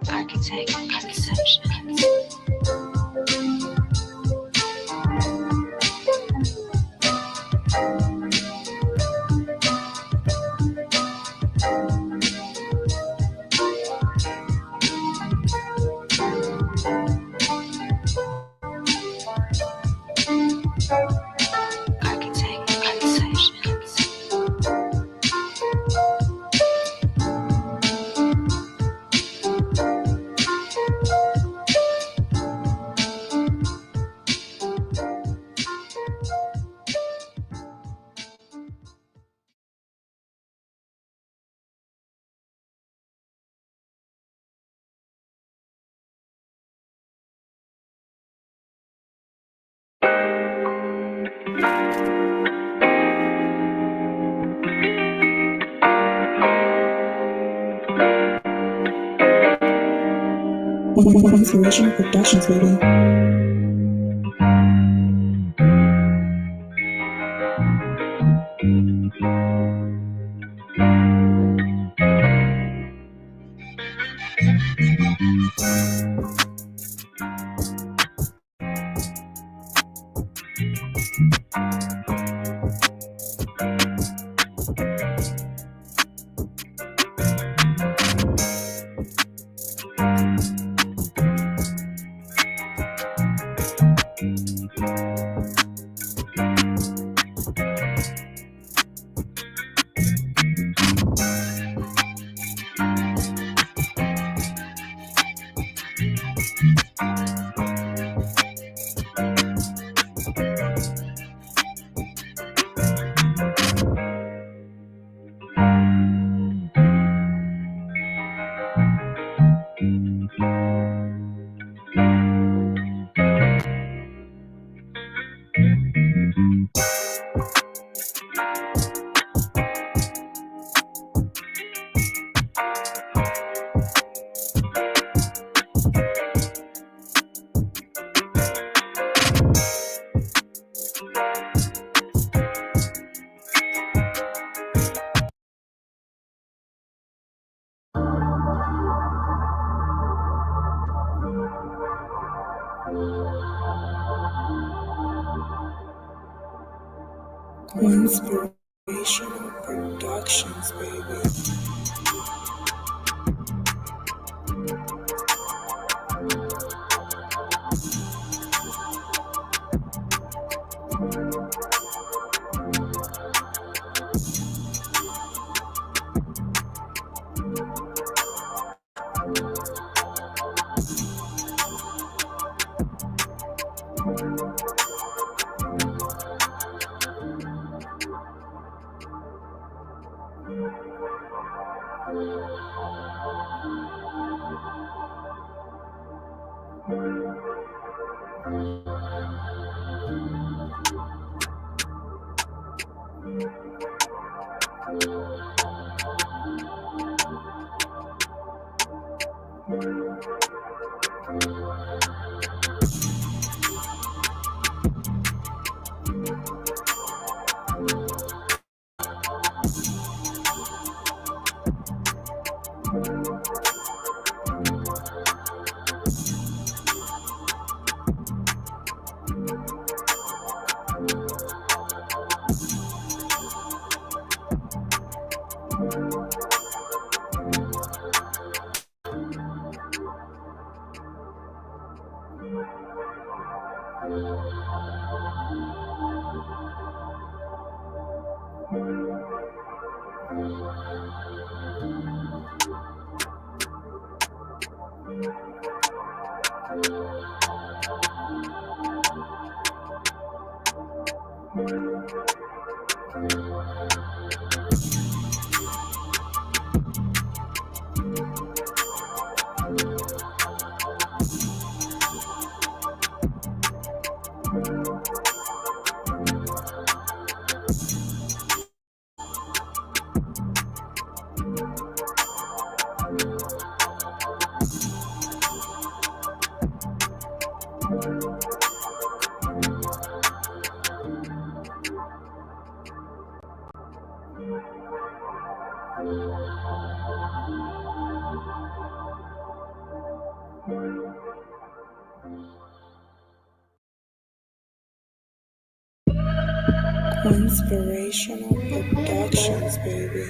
Architect conception. QUINSPIRATION Productions, baby. QUINSPIRATION Productions, baby. QUINSPIRATIONal Productions, baby.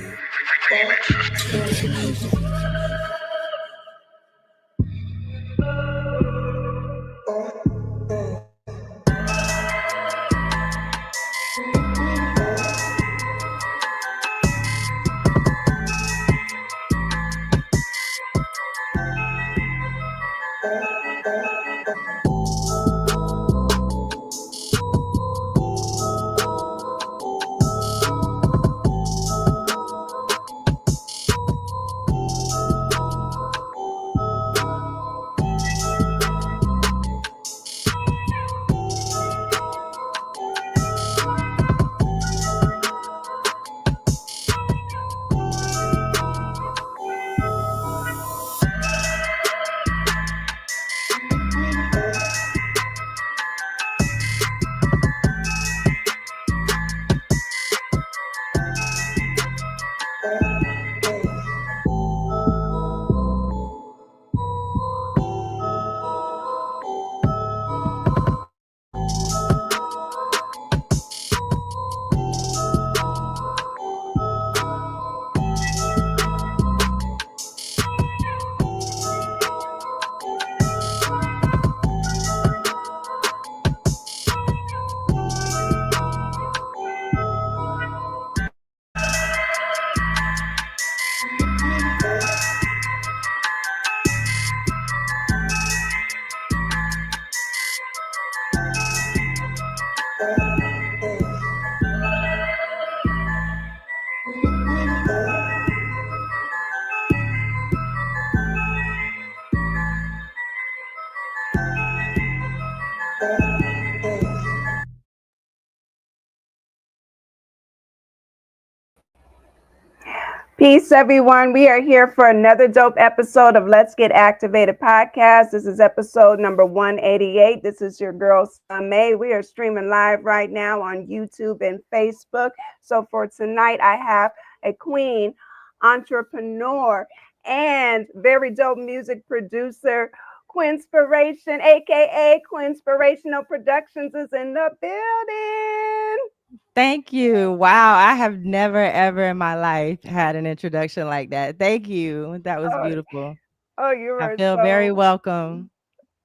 Peace, everyone. We are here for another dope episode of Let's Get Activated podcast. This is episode number 188. This is your girl, May. We are streaming live right now on YouTube and Facebook. So for tonight, I have a queen, entrepreneur, and very dope music producer, QUINSPIRATION, aka QUINSPIRATIONal Productions, is in the building. Thank you. Wow. I have never, ever in my life had an introduction like that. Thank you. That was Oh, beautiful. you I are feel very so. welcome.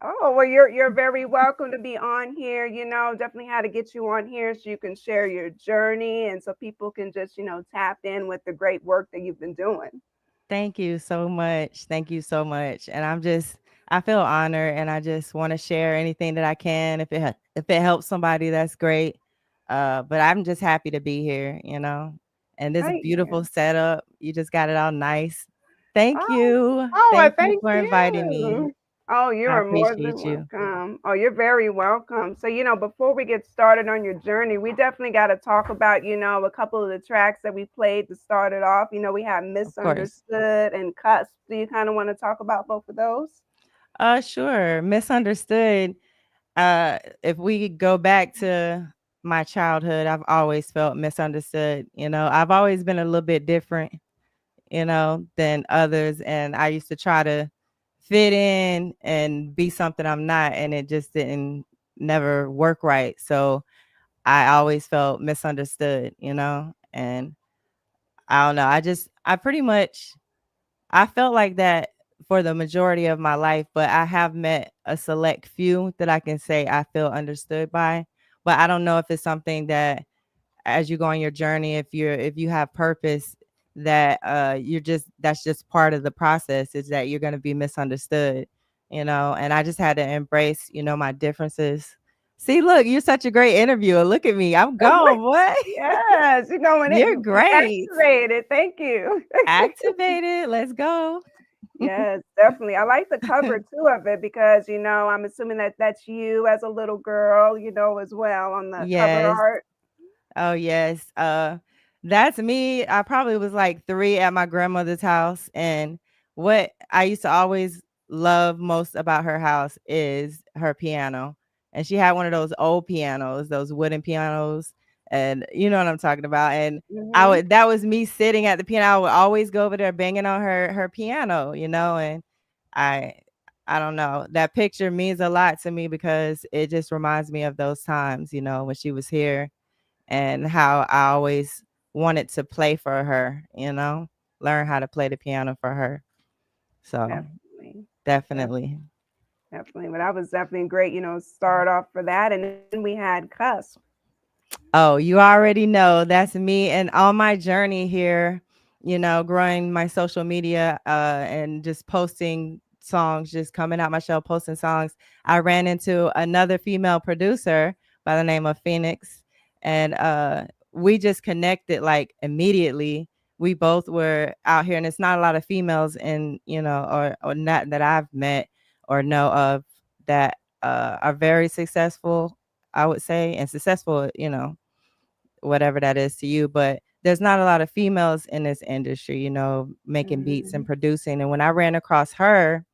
Oh, well, you're very welcome to be on here. Definitely had to get you on here so you can share your journey and so people can just, tap in with the great work that you've been doing. Thank you so much. Thank you so much. And I feel honored and I just want to share anything that I can. If it helps somebody, that's great. But I'm just happy to be here. And this Thank beautiful you. setup. You just got it all nice. Thank Oh, you. well, Thank you thank for inviting me. you. Oh, you I are more than appreciate you. welcome. Oh, you're very welcome. So, before we get started on your journey, we definitely got to talk about, a couple of the tracks that we played to start it off. We had Of course. Misunderstood and Cusp. Do you kind of want to talk about both of those? Sure. Misunderstood. If we go back to my childhood, I've always felt misunderstood. I've always been a little bit different, than others. And I used to try to fit in and be something I'm not. And it just didn't never work right. So I always felt misunderstood. And I don't know. I pretty much I felt like that for the majority of my life, but I have met a select few that I can say I feel understood by. But I don't know if it's something that as you go on your journey, if you have purpose, that that's just part of the process, is that you're gonna be misunderstood. And I just had to embrace, my differences. See, look, you're such a great interviewer. Look at me. I'm Oh, gone, what? yes, when it You're great. activated. Thank you. Activated. Let's go. Yes, definitely. I like the cover too of it because I'm assuming that that's you as a little girl, as well on the cover Yes. art. Oh, yes. That's me. I probably was like 3 at my grandmother's house, and what I used to always love most about her house is her piano. And she had one of those old pianos, those wooden pianos, and you know what I'm talking about. And Hmm. that was me sitting at the piano. I would always go over there banging on her piano, and I I don't know. That picture means a lot to me because it just reminds me of those times, you know, when she was here and how I always wanted to play for her, you know, learn how to play the piano for her. So Definitely. Def- definitely. Definitely. But that was definitely great, start off for that. And then we had Cusp. Oh, you already know that's me. And on my journey here, you know, growing my social media and just posting songs, just coming out my show, posting songs, I ran into another female producer by the name of Phoenix. And we just connected like immediately. We both were out here, and it's not a lot of females in, you know, or not that I've met or know of that are very successful, I would say, and successful, you know, whatever that is to you. But there's not a lot of females in this industry, you know, making beats and Mhm. producing. And when I ran across her,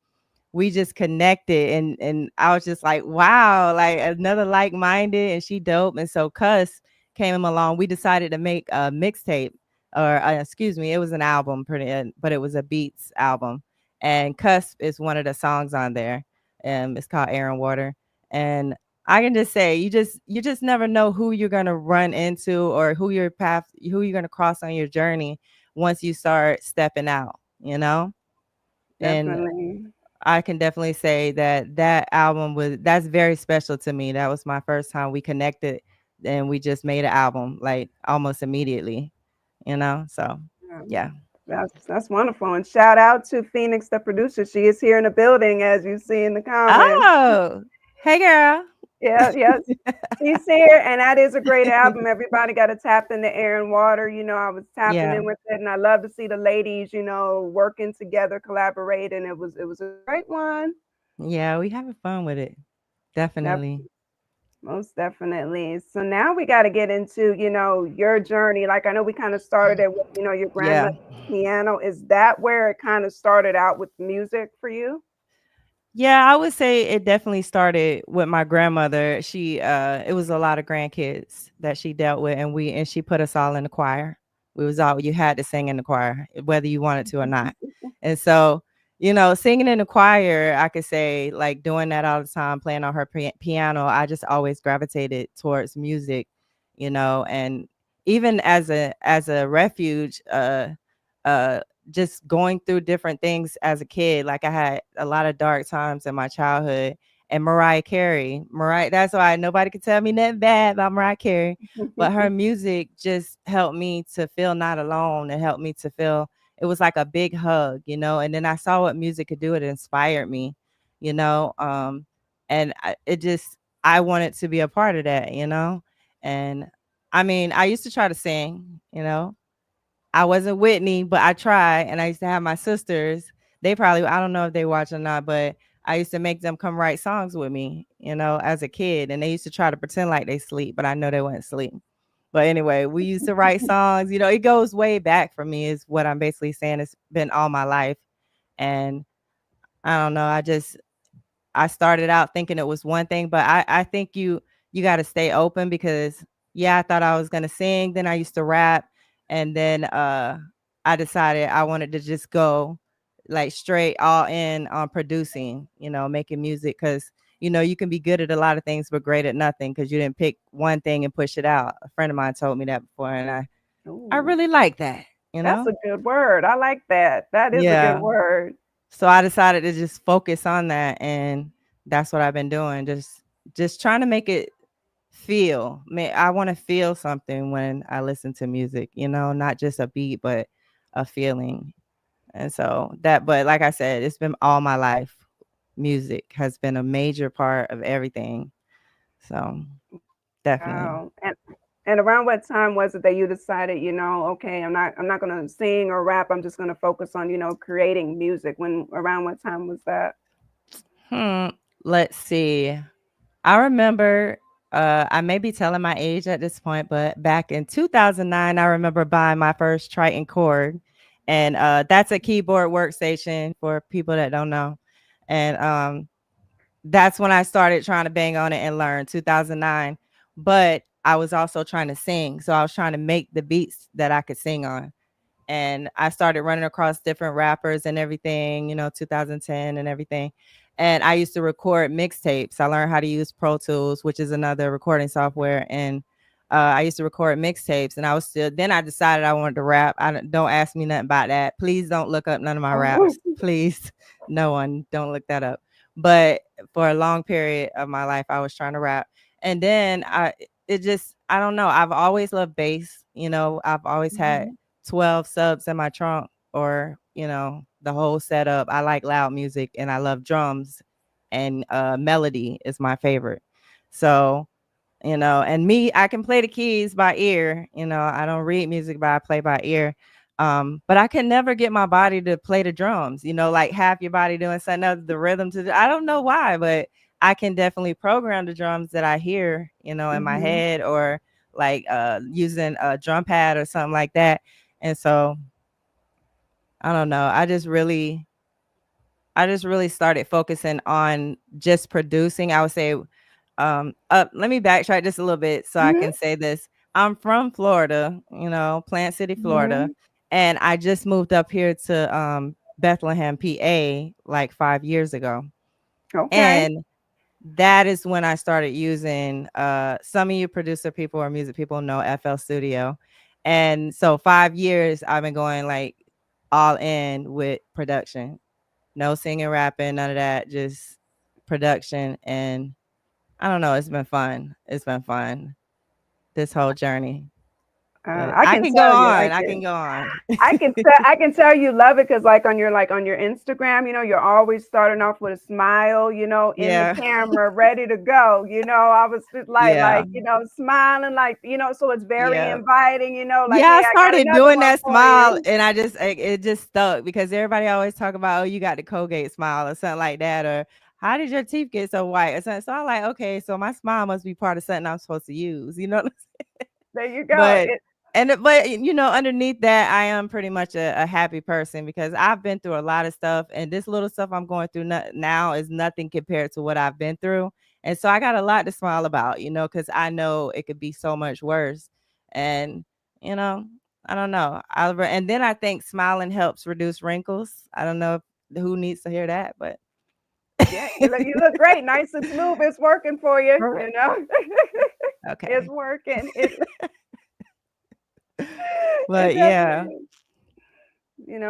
we just connected, and I was just like, wow, like another like-minded, and she dope. And so Cuss came along. We decided to make a mixtape, or excuse me, it was an album, but it was a beats album. And Cusp is one of the songs on there. It's called Air and Water. And I can just say you just never know who you're gonna run into or who you're gonna cross on your journey once you start stepping out, you know? And Definitely. I can definitely say that that album that's very special to me. That was my first time we connected, and we just made an album like almost immediately, you know? So, Um, yeah. that's wonderful. And shout out to Phoenix, the producer. She is here in the building, as you see in the comments. Oh, hey girl. Yeah, yeah. She's here, and that is a great album. Everybody got to tap into Air and Water. I was tapping Yeah. in with it, and I love to see the ladies, working together, collaborating. It was a great one. Yeah, we having fun with it. Yep, Definitely. most definitely. So now we got to get into, your journey. Like I know we kind of started it with, your Yeah. grandmother's piano. Is that where it kind of started out with music for you? Yeah, I would say it definitely started with my grandmother. She it was a lot of grandkids that she dealt with, and she put us all in the choir. We was all you had to sing in the choir, whether you wanted to or not. And so, you know, singing in the choir, I could say like doing that all the time, playing on her piano, I just always gravitated towards music, you know, and even as a refuge uh just going through different things as a kid. Like I had a lot of dark times in my childhood. And Mariah, that's why nobody could tell me nothing bad about Mariah Carey. But her music just helped me to feel not alone and helped me to feel it was like a big hug, you know. And then I saw what music could do. It inspired me, you know. And I wanted to be a part of that, you know. And I mean, I used to try to sing, you know, I wasn't Whitney, but I tried, and I used to have my sisters. They probably I don't know if they watch or not, but I used to make them come write songs with me, you know, as a kid, and they used to try to pretend like they sleep, but I know they wouldn't sleep. But anyway, we used to write songs. You know, it goes way back for me, is what I'm basically saying. It's been all my life, and I don't know. I started out thinking it was one thing, but I think you got to stay open because yeah, I thought I was gonna sing. Then I used to rap, and then I decided I wanted to just go like straight all in on producing. You know, making music because you know you can be good at a lot of things but great at nothing because you didn't pick one thing and push it out. A friend of mine told me that before, and I Ooh, really like that. You that's know, a good word. I like that. That is a good yeah. word. So I decided to just focus on that, and that's what I've been doing. Just trying to make it feel. Man, I want to feel something when I listen to music, you know, not just a beat, but a feeling. And so but like I said, it's been all my life. Music has been a major part of everything. So definitely. And around what time was it that you decided, okay, I'm not gonna sing or rap. I'm just gonna focus on, creating music. Around what time was that? Hmm. Let's see. I remember, I may be telling my age at this point, but back in 2009, I remember buying my first Triton Cord, and that's a keyboard workstation for people that don't know. And that's when I started trying to bang on it and learn 2009. But I was also trying to sing, so I was trying to make the beats that I could sing on. And I started running across different rappers and everything, you know, 2010 and everything. And I used to record mixtapes. I learned how to use Pro Tools, which is another recording software. And I used to record mixtapes, and I was still. Then I decided I wanted to rap. Don't ask me nothing about that. Please don't look up none of my raps. Please, no one, don't look that up. But for a long period of my life, I was trying to rap, and then I don't know. I've always loved bass. I've always had 12 subs in my trunk, or the whole setup. I like loud music, and I love drums, and melody is my favorite. So and me, I can play the keys by ear. I don't read music, but I play by ear. But I can never get my body to play the drums, like half your body doing something else, the rhythm I don't know why, but I can definitely program the drums that I hear, in my head, or like using a drum pad or something like that. And so I don't know. I just really started focusing on just producing. I would say, let me backtrack just a little bit so I can say this. I'm from Florida, Plant City, Florida, and I just moved up here to Bethlehem, PA, like 5 years ago. Okay. And that is when I started using, some of you producer people or music people know FL Studio. And so 5 years I've been going like all in with production. No singing, rapping, none of that, just production. And I don't know, it's been fun. It's been fun, this whole journey. But I I can can go tell you on. like I it. can go on. I can tell you love it because like on your Instagram, you're always starting off with a smile, in the Yeah. camera, ready to go. I was just Yeah. smiling, like, so it's very Yeah. inviting, like, Yeah, hey, I I got started another doing one that for smile, you. and it just stuck because everybody always talk about, oh, you got the Colgate smile or something like that, or how did your teeth get so white or something. So I'm like, okay, so my smile must be part of something I'm supposed to use, There you go. But underneath that, I am pretty much a happy person because I've been through a lot of stuff, and this little stuff I'm going through now is nothing compared to what I've been through. And so I got a lot to smile about, because I know it could be so much worse. And you know, I don't know. And then I think smiling helps reduce wrinkles. I don't know who needs to hear that, but Yeah, you look great, nice and smooth. It's working for you, It's okay. working. It But definitely yeah, is. And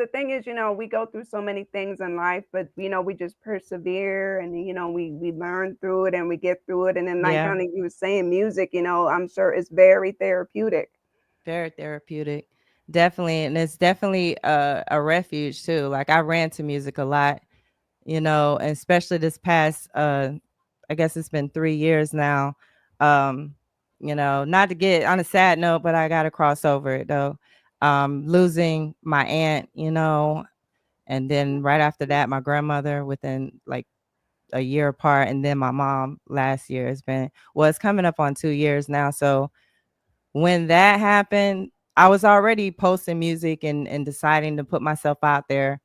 the thing is, we go through so many things in life, but we just persevere, and we learn through it, and we get through it. And then, like yeah. kind of you were saying, music, I'm sure it's very therapeutic. Very therapeutic. Definitely. And it's definitely a refuge too. Like I ran to music a lot, and especially this past I guess it's been 3 years now. Um, not to get on a sad note, but I gotta cross over it though. Losing my aunt, and then right after that, my grandmother within like a year apart, and then my mom last year. It's coming up on 2 years now. So when that happened, I was already posting music and deciding to put myself out there.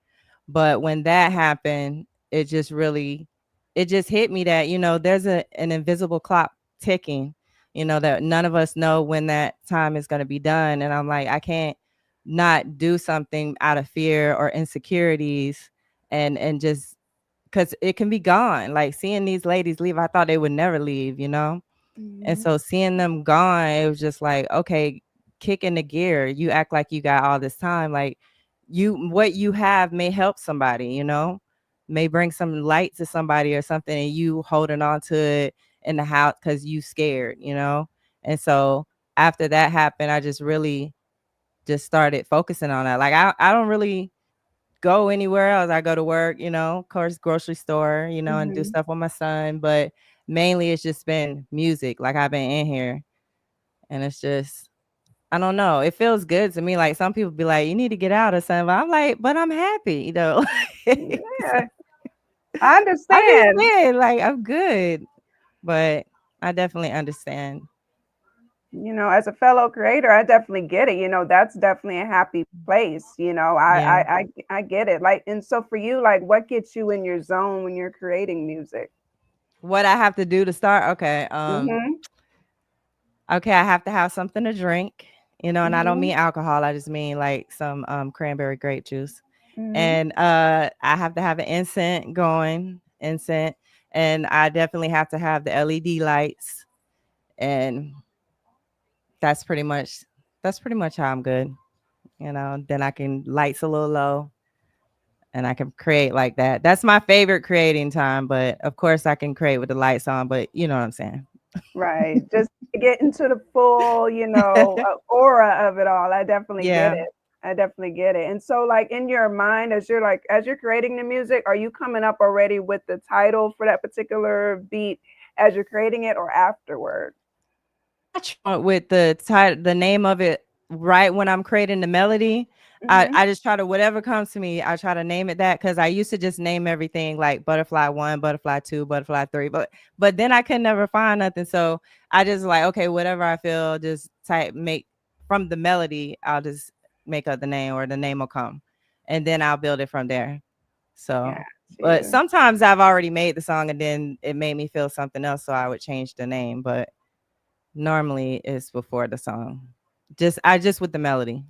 But when that happened, it just hit me that, there's an invisible clock ticking, that none of us know when that time is going to be done. And I'm like, I can't not do something out of fear or insecurities, and just because it can be gone. Like seeing these ladies leave, I thought they would never leave. And Mhm. so seeing them gone, it was just like, okay, kick in the gear. You act like you got all this time. Like what you have may help somebody, may bring some light to somebody or something, and you holding on to it in the house because you scared. And so after that happened, I just really just started focusing on that. Like I don't really go anywhere else. I go to work, of course, grocery store, and do Mhm. stuff with my son. But mainly it's just been music. Like I've been in here, and it's just, I don't know. It feels good to me. Like some people be like, you need to get out or something. But I'm like, but I'm happy. So Yeah, I I'm just understand. saying, like, I'm good. But I definitely understand. As a fellow creator, I definitely get it. That's definitely a happy place. Yeah. I get it. Like, and so for you, like, what gets you in your zone when you're creating music? What I have to do to start? Okay. Mhm. Okay, I have to have something to drink, and I don't Mhm. mean alcohol. I just mean like some cranberry grape juice. And I have to have an incense, and I definitely have to have the LED lights, and that's pretty much how I'm good. Then I can lights a little low, and I can create like that. That's my favorite creating time, but of course I can create with the lights on, but you know what I'm saying. Right. Just to get into the full, aura of it all. I definitely get Yeah. it. I definitely get it. And so like in your mind as you're creating the music, are you coming up already with the title for that particular beat as you're creating it or afterward? With the name of it right when I'm creating the melody. I just try to, whatever comes to me, I try to name it that, because I used to just name everything like butterfly 1, butterfly 2, butterfly 3, but then I could never find nothing. So I just like, okay, whatever I feel, just make from the melody, I'll just make up the name, or the name will come, and then I'll build it from there. So Got but you. sometimes I've already made the song and then it made me feel something else, so I would change the name, but normally it's before the song. Just with the melody.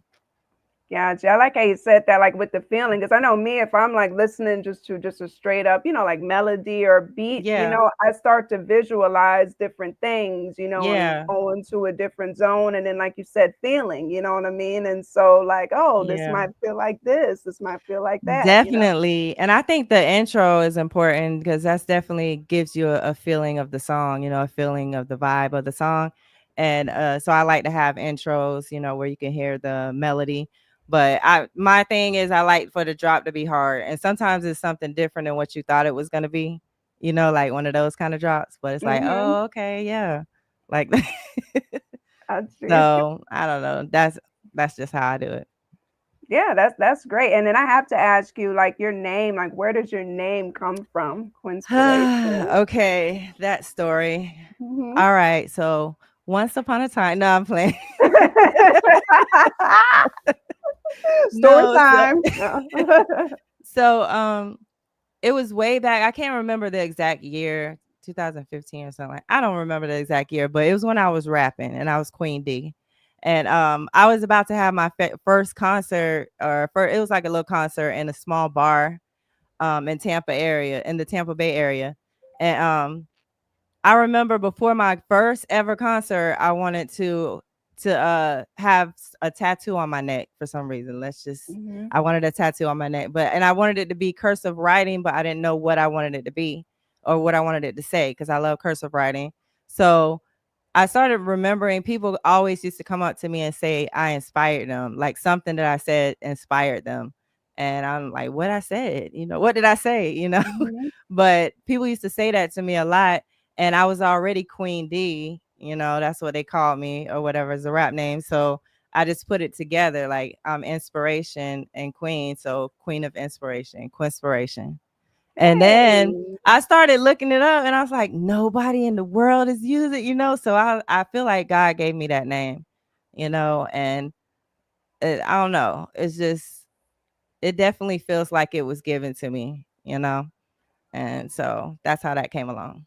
Gotcha. I like how you said that, like with the feeling, because I know me, if I'm like listening just to just a straight up, like melody or beat, Yeah. I start to visualize different things, and Yeah. go into a different zone. And then, like you said, feeling, you know what I mean? And so, like, oh, this Yeah. might feel like this might feel like that. Definitely. And I think the intro is important, because that's definitely gives you a feeling of the song, a feeling of the vibe of the song. And so I like to have intros, where you can hear the melody. But my thing is, I like for the drop to be hard. And sometimes it's something different than what you thought it was gonna be, like one of those kind of drops. But it's like, Mm-hmm. oh, okay, yeah. Like I see. so I don't know. That's just how I do it. Yeah, that's great. And then I have to ask you, like, your name, like, where does your name come from? Quinspiration. Okay, that story. Mm-hmm. All right, so once upon a time, no, I'm playing. Story No, time. so it was way back. I can't remember the exact year, 2015 or something. I don't remember the exact year, but it was when I was rapping and I was Queen D. And I was about to have my first concert, it was like a little concert in a small bar in the Tampa Bay area. And I remember before my first ever concert, I wanted to have a tattoo on my neck for some reason. Mhm. I wanted a tattoo on my neck, and I wanted it to be cursive writing, but I didn't know what I wanted it to be or what I wanted it to say, because I love cursive writing. So I started remembering people always used to come up to me and say I inspired them, like something that I said inspired them. And I'm like, what I said, what did I say, Mhm. But people used to say that to me a lot. And I was already Queen D, that's what they called me or whatever is a rap name. So I just put it together, like I'm inspiration and queen. So queen of inspiration, Quinspiration. And then Hey. I started looking it up and I was like, nobody in the world is using it. So I feel like God gave me that name, and I don't know. It's just, it definitely feels like it was given to me. And so that's how that came along.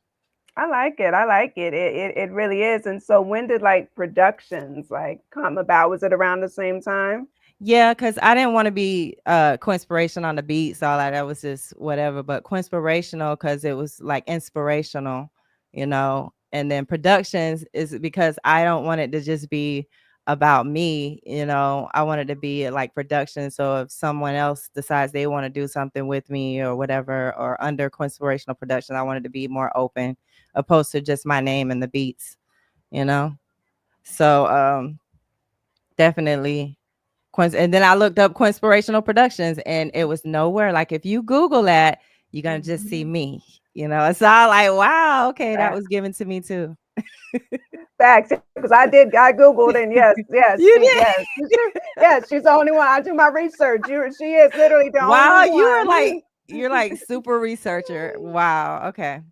I like it. I like it. It really is. And so when did like productions like come about? Was it around the same time? Yeah, because I didn't want to be Quinspiration on the beats, all that was just whatever, but Quinspirational because it was like inspirational. And then productions is because I don't want it to just be about me. I want it to be like production. So if someone else decides they want to do something with me or whatever, or under Quinspirational production, I want it to be more open, opposed to just my name and the beats, you know. So definitely and then I looked up Quinspirational Productions and it was nowhere. Like if you Google that, you're gonna just see Mhm. me. So I like, wow, okay, that Facts. was given to me too. Facts. Because I Googled and You did. yes, she's the only one. I do my research. She is literally the only Wow, one. you're like super researcher. Wow. Okay.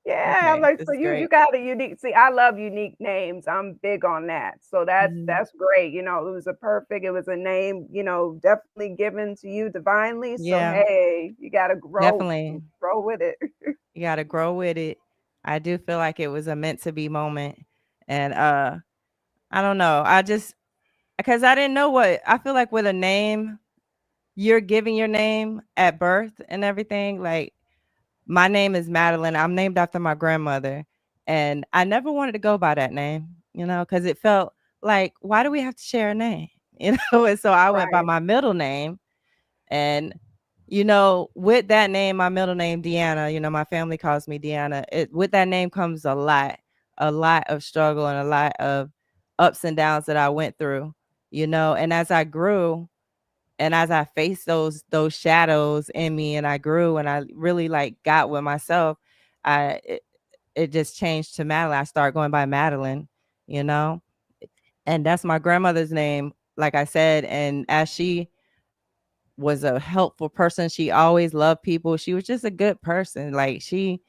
Yeah, I'm Okay. like, This so is you great. got a unique. See, I love unique names. I'm big on that. So Mhm. that's great. It was it was a name, definitely given to you divinely. So Yeah, hey, you gotta definitely. grow with it. You gotta grow with it. I do feel like it was a meant to be moment. And I don't know. I just because I didn't know what I feel like with a name. you're giving your name at birth and everything, like my name is Madeline. I'm named after my grandmother. And I never wanted to go by that name, because it felt like, why do we have to share a name? And so I went by Right. my middle name. And, with that name, my middle name, Deanna, my family calls me Deanna. With that name comes a lot of struggle and a lot of ups and downs that I went through, and as I grew, and as I faced those shadows in me, and I grew, and I really like got with myself, I it, it just changed to Madeline. I started going by Madeline, you know, and that's my grandmother's name, like I said. And as she was a helpful person, she always loved people. She was just a good person. Like she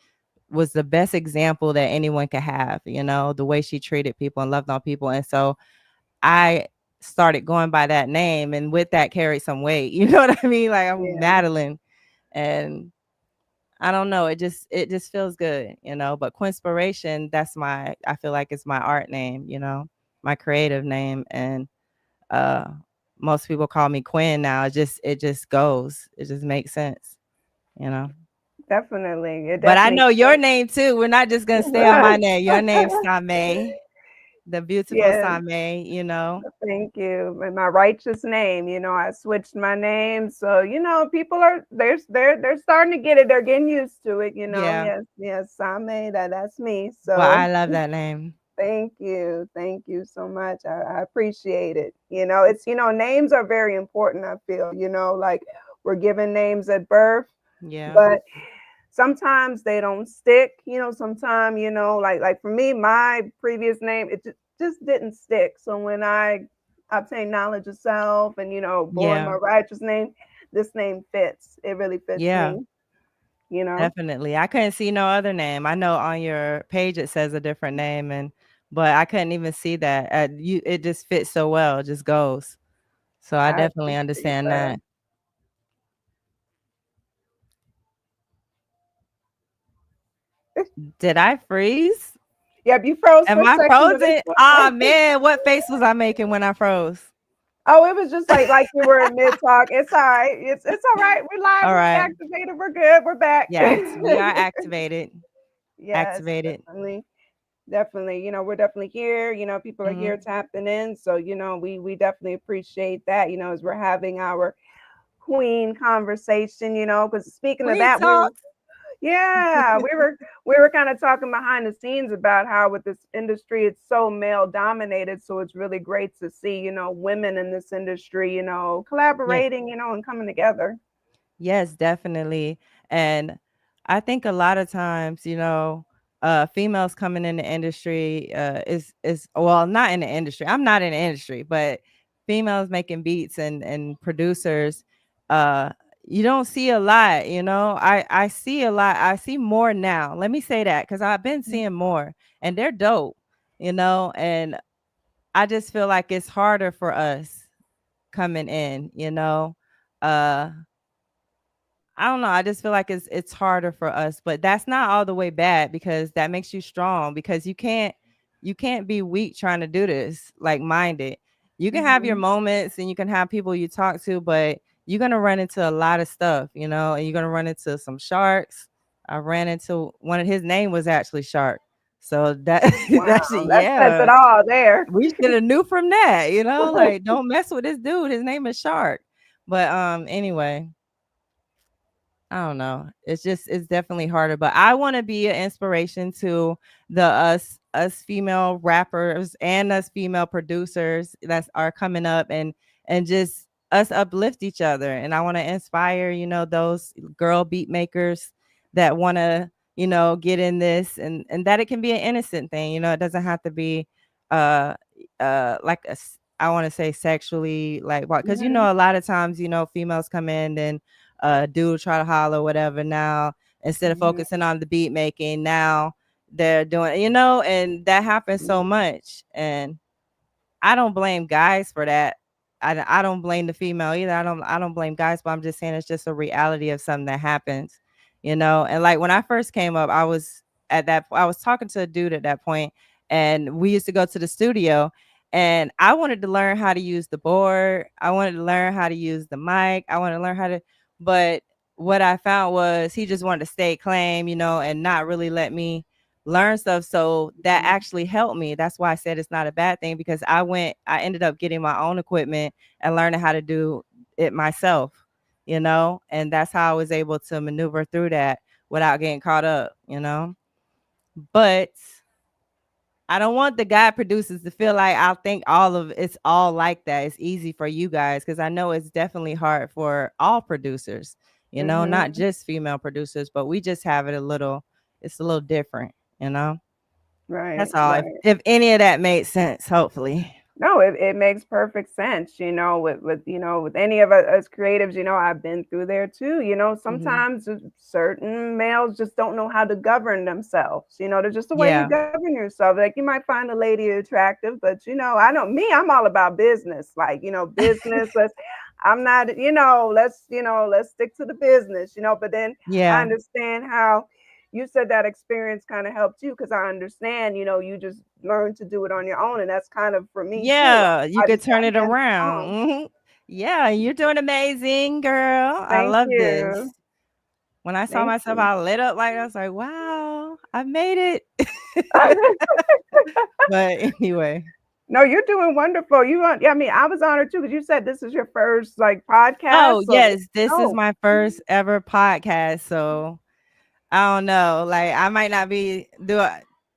was the best example that anyone could have, the way she treated people and loved on people. And so I started going by that name, and with that carried some weight. You know what I mean? Like I'm Yeah. Madeline, and I don't know. It just feels good, But Quinspiration, I feel like it's my art name, my creative name, and uh, most people call me Quinn now. It just goes. It just makes sense, you know. Definitely. It But I definitely know your name too. We're not just gonna stay on my name. Your name's Same, the beautiful Yes. Same. Thank you. And my righteous name, I switched my name. So, people are they're starting to get it. They're getting used to it, Yeah. Yes, yes, Same, that's me. Well, So I love that name. thank you. Thank you so much. I appreciate it. It's names are very important, I feel, like we're given names at birth, Yeah. but sometimes they don't stick, sometimes, like for me, my previous name, it just didn't stick. So when I obtained knowledge of self and, born my Yeah. righteous name, this name fits. It really fits Yeah. me, you know. Definitely. I couldn't see no other name. I know on your page it says a different name, but I couldn't even see that. It just fits so well. It just goes. So I I definitely appreciate understand that. that. Did I freeze? Yep, you froze for Am a I second, but frozen? Ah, man, what face was I making when I froze? oh, it was just like you were in mid talk. It's all right. It's all right. We're live. All We're right. activated. We're good. We're back. Yes, we are activated. Yes, Activated. definitely. Definitely, we're definitely here. People are here Mhm. tapping in. So, we definitely appreciate that, as we're having our queen conversation, because speaking of Queen that, talk. we were kind of talking behind the scenes about how with this industry it's so male dominated. So it's really great to see, women in this industry, Yeah. collaborating, and coming together. Yes, definitely. And I think a lot of times, females coming in the industry is well, not in the industry. I'm not in the industry, but females making beats and producers, uh, you don't see a lot. I see a lot. I see more now. Let me say that because I've been seeing more, and they're dope. And I just feel like it's harder for us coming in. Uh I don't know. I just feel like it's harder for us, but that's not all the way bad because that makes you strong because you can't be weak trying to do this, like minded. You can have your Hmm. moments and you can have people you talk to, but you're gonna run into a lot of stuff, and you're gonna run into some sharks. I ran into one of his name was actually Shark. So that Wow, that shit, that says it yeah. all there. We should have knew from that, like don't mess with this dude. His name is Shark. But anyway, I don't know. It's definitely harder, but I want to be an inspiration to the us female rappers and us female producers that are coming up and just us uplift each other. And I want to inspire, those girl beat makers that want to, get in this and that it can be an innocent thing. It doesn't have to be uh like I want to say sexually like what because Hmm. a lot of times, females come in and dude try to holler whatever now instead of Hmm. focusing on the beat making now they're doing and that happens so much and I don't blame guys for that. I don't blame the female either. I don't blame guys, but I'm just saying it's just a reality of something that happens. And like when I first came up, I was talking to a dude at that point, and we used to go to the studio, And I wanted to learn how to use the board. I wanted to learn how to use the mic. I wanted to learn how to, but what I found was he just wanted to stay claim, and not really let me learn stuff. So that actually helped me. That's why I said it's not a bad thing, because I ended up getting my own equipment and learning how to do it myself, and that's how I was able to maneuver through that without getting caught up. But I don't want the guy producers to feel like I think all of it's all like that. It's easy for you guys, because I know it's definitely hard for all producers, not just female producers, but we just have it's a little different, you know. Right, That's all. right. If any of that made sense, hopefully. No, it makes perfect sense, with any of us creatives, I've been through there too. Mhm. Sometimes certain males just don't know how to govern themselves. There's just a way you Yeah. govern yourself. Like you might find a lady attractive, but I know me, I'm all about business. Like, business, I'm not, let's stick to the business, but then I Yeah. understand how you said that experience kind of helped you, because I understand, you just learn to do it on your own, and that's kind of for me too. Yeah, you I could just turn got it hands around. on. Yeah, you're doing amazing, girl. I Thank love this. you. When I saw Thank myself, you. I lit up like I was like, wow, I made it. But anyway. No, you're doing wonderful. Yeah, I mean, I was honored too, because you said this is your first like podcast. Oh, So yes, this is no, my first ever podcast, so I don't know, like, I might not be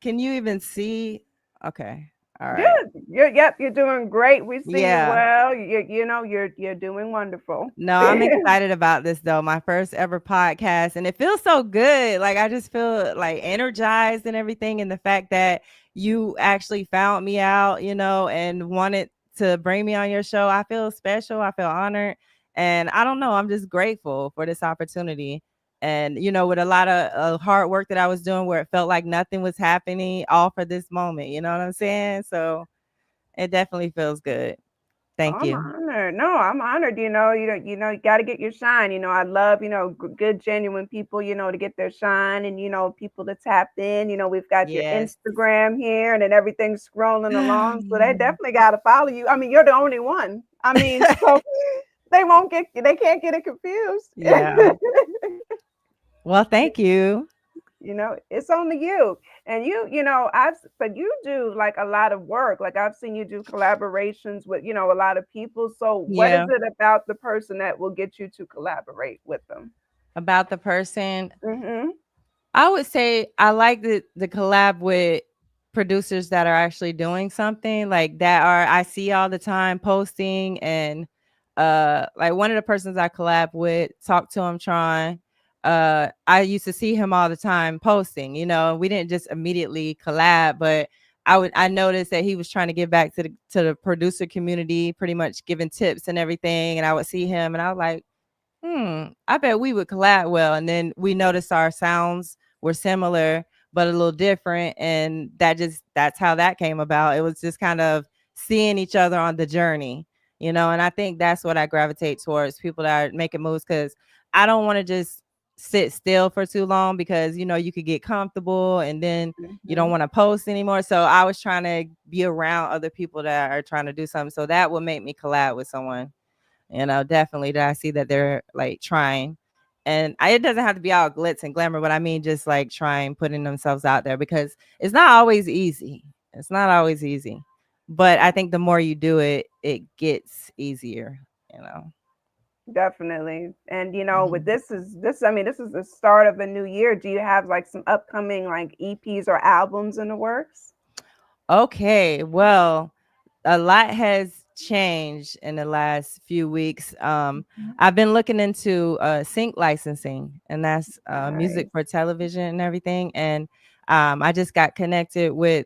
can you even see? Okay, yeah, alright. you're doing great. We see you Yeah. well. You're doing wonderful. No, I'm excited about this though, my first ever podcast, and it feels so good. Like, I just feel, like, energized and everything, and the fact that you actually found me out, and wanted to bring me on your show. I feel special, I feel honored, and I don't know, I'm just grateful for this opportunity. And, with a lot of hard work that I was doing, where it felt like nothing was happening, all for this moment, you know what I'm saying? So, it definitely feels good. Oh, Thank I'm you. honored. No, I'm honored. You got to get your shine. I love, good, genuine people, to get their shine, and, people to tap in. We've got your Yes. Instagram here, and then everything's scrolling along. So they definitely got to follow you. I mean, you're the only one. I mean, so they can't get it confused. Yeah. Well, thank you. It's only you. And but you do like a lot of work. Like I've seen you do collaborations with, a lot of people. So what is Yeah. it about the person that will get you to collaborate with them? About the person, Hmm. I would say I like the collab with producers that are actually doing something like that are I see all the time posting, and like one of the persons I collab with, talk to him Tron. I used to see him all the time posting, we didn't just immediately collab, but I noticed that he was trying to give back to the producer community, pretty much giving tips and everything. And I would see him and I was like, I bet we would collab well. And then we noticed our sounds were similar, but a little different. And that's how that came about. It was just kind of seeing each other on the journey, and I think that's what I gravitate towards, people that are making moves, because I don't want to just sit still for too long, because, you could get comfortable and then you don't Hmm. want to post anymore. So I was trying to be around other people that are trying to do something. So that would make me collab with someone. Definitely that I see that they're like trying. And it doesn't have to be all glitz and glamour, but I mean just like trying, putting themselves out there, because it's not always easy. It's not always easy. But I think the more you do it, it gets easier. Definitely. And with Mhm. I mean, this is the start of a new year. Do you have like some upcoming like EPs or albums in the works? Okay, well, a lot has changed in the last few weeks. I've been looking into sync licensing, and that's music Nice. for television and everything. And I just got connected with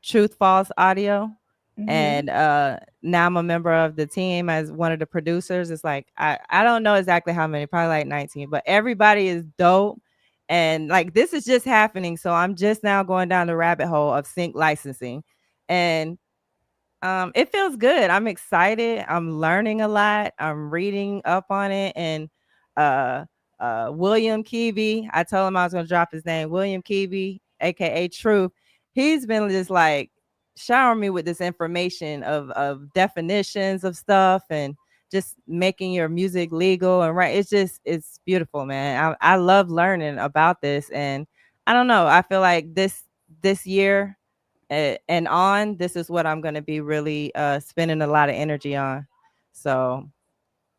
Truth Falls Audio, Hmm. and now I'm a member of the team as one of the producers. It's like I don't know exactly how many, probably like 19, but everybody is dope. And like this is just happening. So I'm just now going down the rabbit hole of sync licensing. And it feels good. I'm excited. I'm learning a lot. I'm reading up on it. And uh William Keeby, I told him I was gonna drop his name, William Keeby, aka Truth. He's been just like shower me with this information of definitions of stuff and just making your music legal and right. It's beautiful, man. I love learning about this, and I don't know. I feel like this year and on, this is what I'm going to be really spending a lot of energy on. So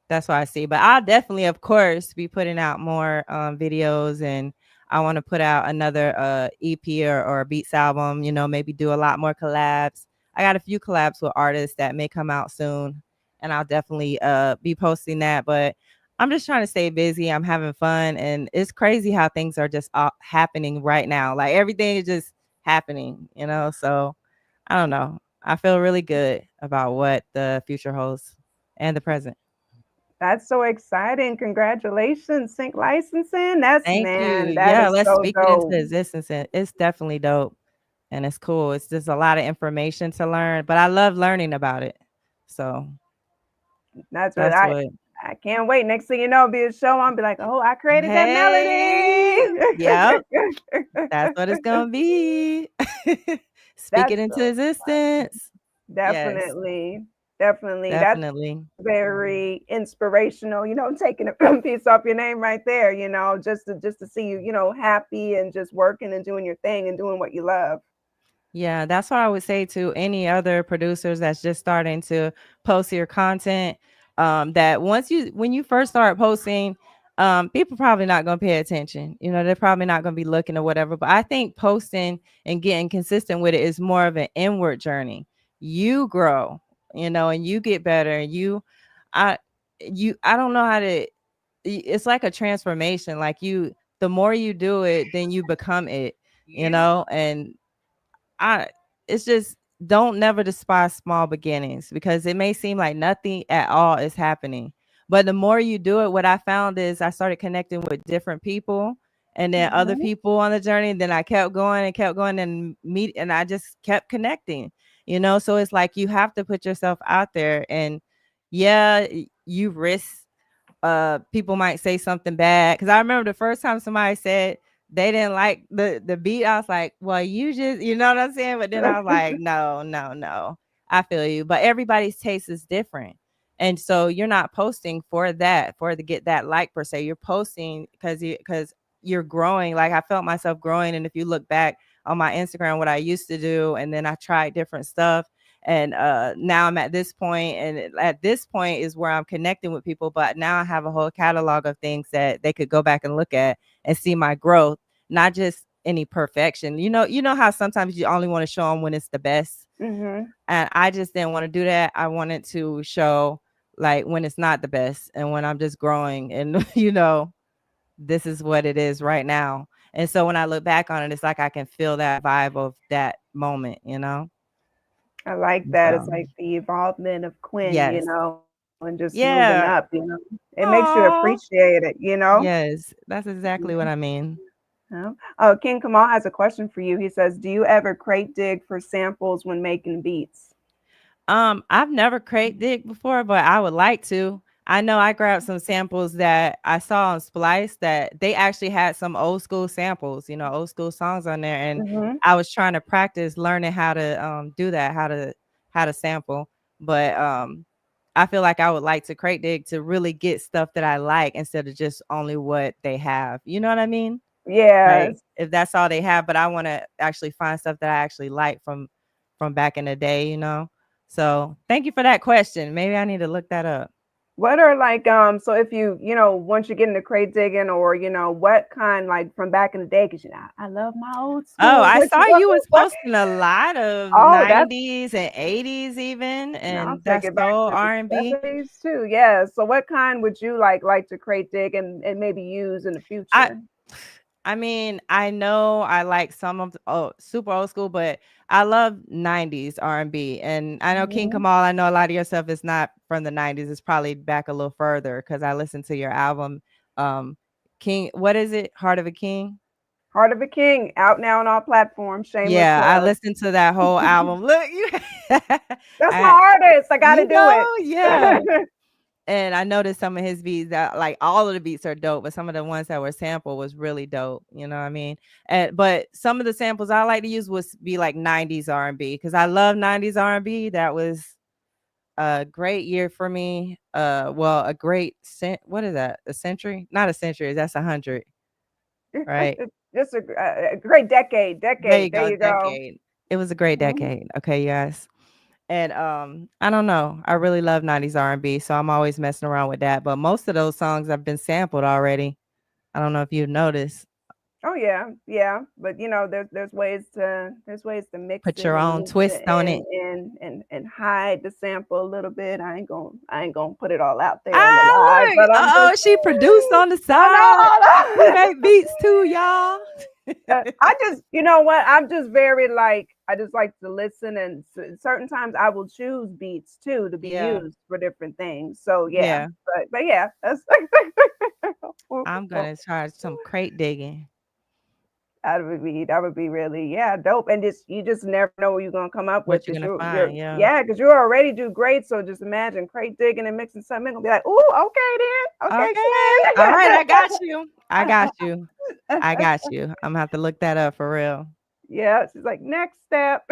that's what I see. But I'll definitely, of course, be putting out more videos, and I want to put out another EP or a beats album, maybe do a lot more collabs. I got a few collabs with artists that may come out soon, and I'll definitely be posting that. But I'm just trying to stay busy. I'm having fun, and it's crazy how things are just happening right now. Like everything is just happening, So I don't know. I feel really good about what the future holds and the present. That's so exciting. Congratulations, Sync Licensing. That's, Thank you. man, that Yeah, is let's so speak it into dope. existence. And it's definitely dope and it's cool. It's just a lot of information to learn, but I love learning about it. So That's what that's what. I can't wait. Next thing you know, it'll be a show. I'll be like, oh, I created that Hey, yep, melody. that's what it's gonna be. Speak it That's into so existence. Yes, definitely, definitely. That's definitely. very inspirational, taking a piece off your name right there, just to see you, happy and just working and doing your thing and doing what you love. Yeah, that's what I would say to any other producers that's just starting to post your content. That when you first start posting, people probably not going to pay attention. They're probably not going to be looking or whatever. But I think posting and getting consistent with it is more of an inward journey. You grow, and you get better. I, I don't know how to. It's like a transformation. Like the more you do it, then you become it. And I it's just don't never despise small beginnings because it may seem like nothing at all is happening. But the more you do it, what I found is I started connecting with different people and then other Mhm. people on the journey. And then I kept going and I just kept connecting, So it's like you have to put yourself out there and yeah, you risk people might say something bad because I remember the first time somebody said they didn't like the beat. I was like, well, you just, you know what I'm saying? But then I was like, no, no, no, I feel you. But everybody's taste is different. And so you're not posting for to get that like per se. You're posting because you're growing. Like I felt myself growing. And if you look back on my Instagram, what I used to do, and then I tried different stuff. And now I'm at this point, and at this point is where I'm connecting with people. But now I have a whole catalog of things that they could go back and look at and see my growth, not just any perfection. You know how sometimes you only want to show them when it's the best, Mhm. and I just didn't want to do that. I wanted to show like when it's not the best and when I'm just growing, and this is what it is right now. And so when I look back on it, it's like I can feel that vibe of that moment. I like that. It's So like the evolvement of Quinn, yes. and just moving up, Yeah. It makes you Aw. appreciate it. Yes, that's exactly what I mean. Yeah. Oh, King Kamal has a question for you. He says, "Do you ever crate dig for samples when making beats?" I've never crate dig before, but I would like to. I know I grabbed some samples that I saw on Splice that they actually had some old school samples, old school songs on there, and Mhm. I was trying to practice learning how to do that, how to sample. But I feel like I would like to crate dig to really get stuff that I like instead of just only what they have. You know what I mean? Like Yes. if that's all they have, but I want to actually find stuff that I actually like from back in the day. So thank you for that question. Maybe I need to look that up. What are like so if once you get into crate digging or what kind like from back in the day because I love my old Oh, school. I saw you was What posting a lot of oh that's 90s and 80s even, I'll and take that's it back soul to the R&B. 70s too. Yeah. So what kind would you like to crate dig and maybe use in the I future? I mean, I know I like some of super old school, but I love 90s R&B. And I know King Mhm. Kamal, I know a lot of your stuff is not from the 90s. It's probably back a little further because I listened to your album. King, what is it? Heart of a King? Heart of a King out now on all platforms. Shameless Yeah, I plug. listened to that whole album. Look, That's my I, artist. I got to do yeah. it. And I noticed some of his beats that like all of the beats are dope, but some of the ones that were sampled was really dope. You know what I mean? And but some of the samples I like to use was be like 90s R&B because I love 90s R&B. That was a great year for me. Well, a great what is that? A century? Not a century. That's 100, right? Just a great decade. There you Decade. There go, you go. decade. It was a great Mhm. decade. Okay, yes. And I don't know. I really love 90s R&B, so I'm always messing around with that. But most of those songs have been sampled already. I don't know if you've noticed. Oh yeah, yeah. But there's ways to mix Put it your and own move twist it on it. and hide the sample a little bit. I ain't gonna put it all out there on the Ah, live, look. but I'm Oh, just she produced on the side. She oh make beats too, y'all. no. I just, you know what? I'm just very like, I just like to listen, and certain times I will choose beats too to be Yeah, used for different things. So yeah, yeah. but yeah, that's I'm gonna try some crate digging. that would be really, yeah, dope. And just you just never know what you're gonna come up with What you because gonna you're find? Yeah. yeah, because you already do great. So just imagine crate digging and mixing something. It's gonna be like, ooh, okay then, okay, Okay. All right, I got you. I got you. I got you. I'm gonna have to look that up for real. yeah. She's like, next step.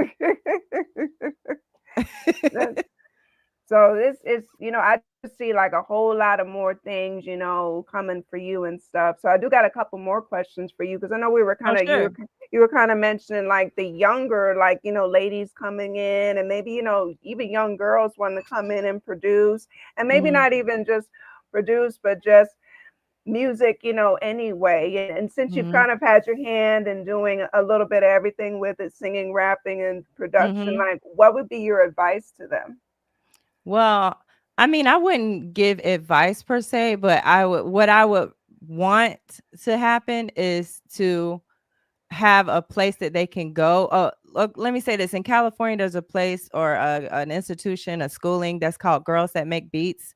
So this is, I just see like a whole lot of more things, coming for you and stuff. So I do got a couple more questions for you because I know we were Oh, kind of sure. you were kind of mentioning like the younger, like, ladies coming in, and maybe, even young girls want to come in and produce, and maybe Mhm. not even just produce, but just music, anyway. And since you've Mhm. kind of had your hand in doing a little bit of everything with it, singing, rapping, and production, Mhm. like what would be your advice to them? Well, I mean, I wouldn't give advice per se, but what I would want to happen is to have a place that they can go. Look, let me say this. In California, there's a place or an institution, a schooling that's called Girls That Make Beats.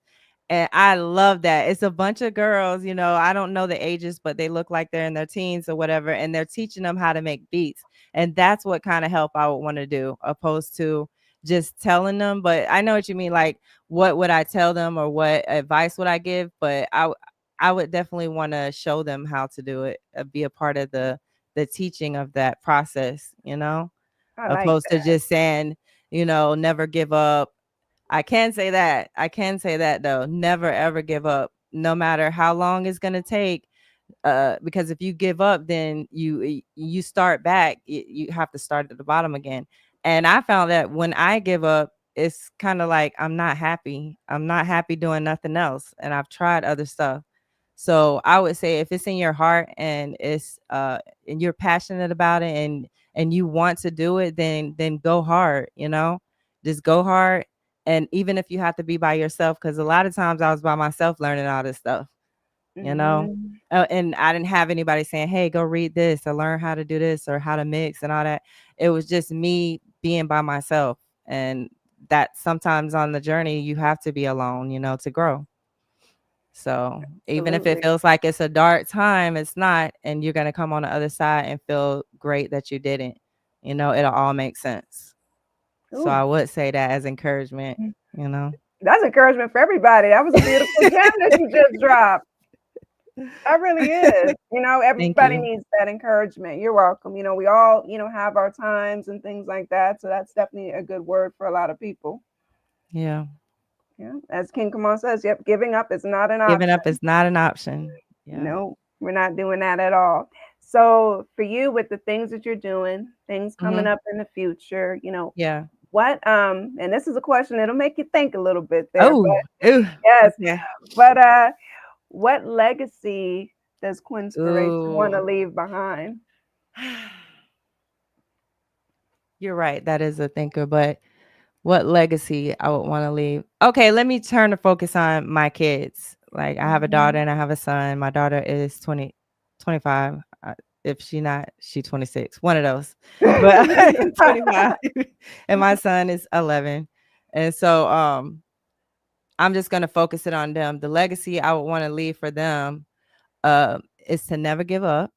And I love that. It's a bunch of girls, I don't know the ages, but they look like they're in their teens or whatever. And they're teaching them how to make beats. And that's what kind of help I would want to do, opposed to just telling them. But I know what you mean. Like, what would I tell them or what advice would I give? But I would definitely want to show them how to do it, be a part of the teaching of that process, I like opposed to that. just saying, never give up. I can say that though. Never ever give up, no matter how long it's gonna take. Because if you give up, then you start back. You have to start at the bottom again. And I found that when I give up, it's kind of like I'm not happy. I'm not happy doing nothing else, and I've tried other stuff. So I would say if it's in your heart and it's and you're passionate about it and you want to do it, then go hard. Just go hard. And even if you have to be by yourself, because a lot of times I was by myself learning all this stuff, you know. Mhm. And I didn't have anybody saying, "Hey, go read this or learn how to do this or how to mix and all that." It was just me being by myself, and that sometimes on the journey you have to be alone, to grow. So even if it Absolutely. feels like it's a dark time, it's not, and you're gonna come on the other side and feel great that you didn't. It'll all make sense. So Ooh, I would say that as encouragement, you know. that's encouragement for everybody. That was a beautiful gem that you just dropped. That really is. Thank Everybody you. needs that encouragement. You're welcome. We all, have our times and things like that. So that's definitely a good word for a lot of people. Yeah. Yeah. As King Kamal says, yep, giving up is not an Giving option. up is not an option. Yeah. No, we're not doing that at all. So for you, with the things that you're doing, things coming Mhm. up in the future, Yeah. what and this is a question that'll make you think a little bit there, but Oh, ooh, yes, okay. but what legacy does Quinspiration want to Ooh. leave behind? You're right. That is a thinker, but what legacy I would want to leave. Okay, let me turn the focus on my kids. Like I have a daughter Mhm. and I have a son. My daughter is 20, 25. If she 26. One of those. But 25. And my son is 11. And so I'm just going to focus it on them. The legacy I would want to leave for them is to never give up.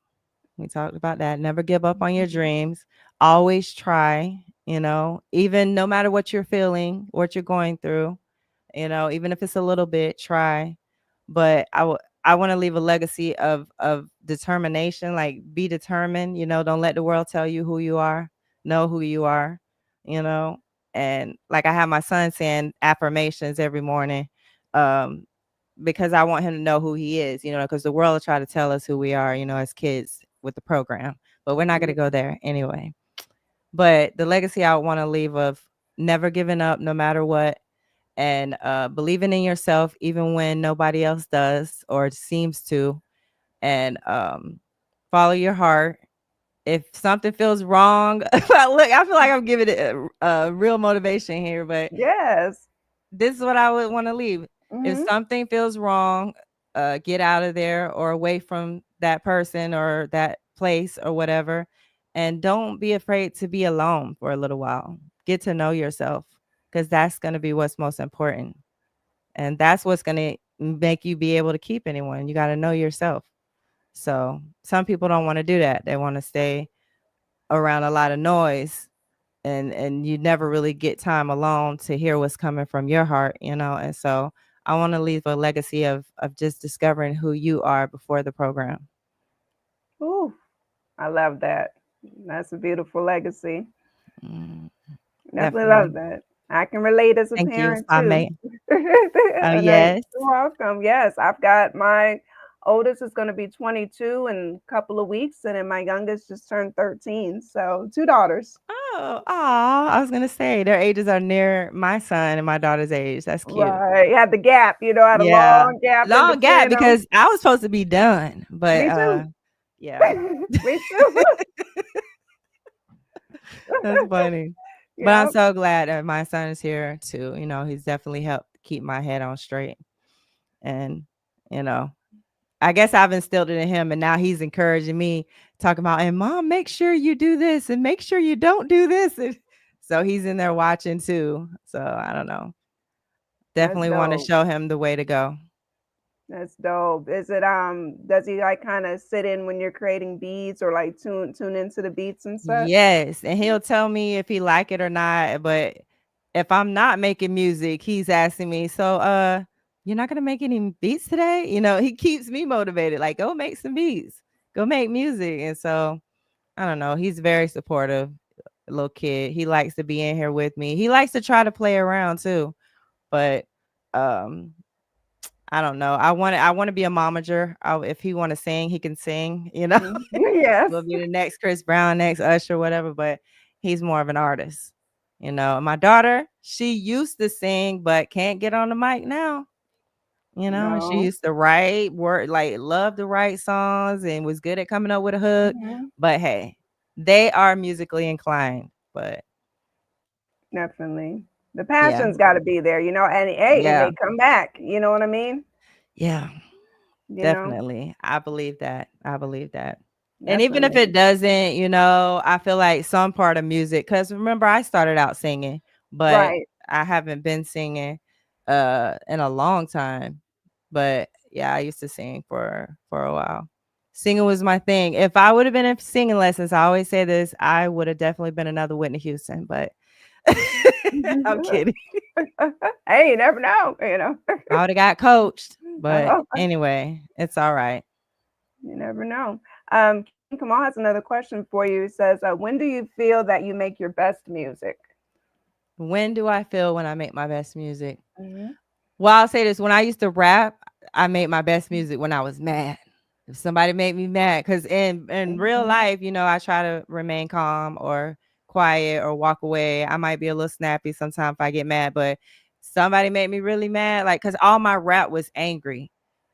We talked about that. Never give up on your dreams. Always try, even no matter what you're feeling, what you're going through. even if it's a little bit, try. But I want to leave a legacy of determination, like be determined, don't let the world tell you who you are. Know who you are, you know. And like I have my son saying affirmations every morning, um, because I want him to know who he is, because the world will try to tell us who we are, as kids with the program. But we're not going to go there anyway. But the legacy I want to leave of never giving up no matter what, and believing in yourself even when nobody else does or seems to, and follow your heart. If something feels wrong, look, I feel like I'm giving it a real motivation here, but Yes. this is what I would want to leave. If Mm-hmm. something feels wrong, get out of there or away from that person or that place or whatever. And don't be afraid to be alone for a little while. Get to know yourself, because that's going to be what's most important. And that's what's going to make you be able to keep anyone. You got to know yourself. So some people don't want to do that. They want to stay around a lot of noise, and you never really get time alone to hear what's coming from your heart, And so I want to leave a legacy of just discovering who you are before the program. Ooh, I love that. That's a beautiful legacy. Mm, Definitely love definitely. that. I can relate as a Thank you, parent too. Mate. Oh, And yes. you're welcome. Yes, I've got my oldest is going to be 22 in a couple of weeks, and then my youngest just turned 13. So 2 daughters. Oh, I was gonna say their ages are near my son and my daughter's age. That's cute. Right. Had the gap, I had a Yeah. long gap in Long gap between them. because I was supposed to be done, but Me too. yeah. Me too. That's funny. But I'm Yep. so glad that my son is here too. He's definitely helped keep my head on straight. And, you know, I guess I've instilled it in him, and now he's encouraging me, talking about, and mom, make sure you do this and make sure you don't do this. And so he's in there watching too. So I don't know. That's Definitely want to dope. show him the way to go. That's dope. Is it does he like kind of sit in when you're creating beats or like tune into the beats and such? Yes, and he'll tell me if he like it or not, but if I'm not making music, he's asking me, "So, you're not gonna make any beats today?" He keeps me motivated, like, "Go make some beats. Go make music." And so, I don't know, he's very supportive, little kid. He likes to be in here with me. He likes to try to play around too, but, um, I don't know. I want to be a momager. If he want to sing, he can sing, Mhm. Yes. Will be the next Chris Brown, next Usher, whatever, but he's more of an artist. My daughter, she used to sing, but can't get on the mic now. And she No. used to write, work, like love to write songs and was good at coming up with a hook. Mhm. But hey, they are musically inclined. But Definitely. The yeah, passion's got to be there, and hey, and yeah, they come back, you know what I mean? yeah, You know? definitely. I believe that. I believe that. And That's even if it amazing. doesn't, I feel like some part of music, because remember, I started out singing, but Right. I haven't been singing in a long time. But yeah, I used to sing for a while. Singing was my thing. If I would have been in singing lessons, I always say this, I would have definitely been another Whitney Houston, but I'm kidding. Hey, you never know. I would have got coached. But Oh, anyway, it's all right. you never know. King Kamal has another question for you. It says, when do you feel that you make your best music? When do I feel when I make my best music? Hmm. Well, I'll say this. When I used to rap, I made my best music when I was mad. If somebody made me mad, because in real Hmm. life, I try to remain calm or quiet or walk away. I might be a little snappy sometimes if I get mad, but somebody made me really mad, like, because all my rap was angry,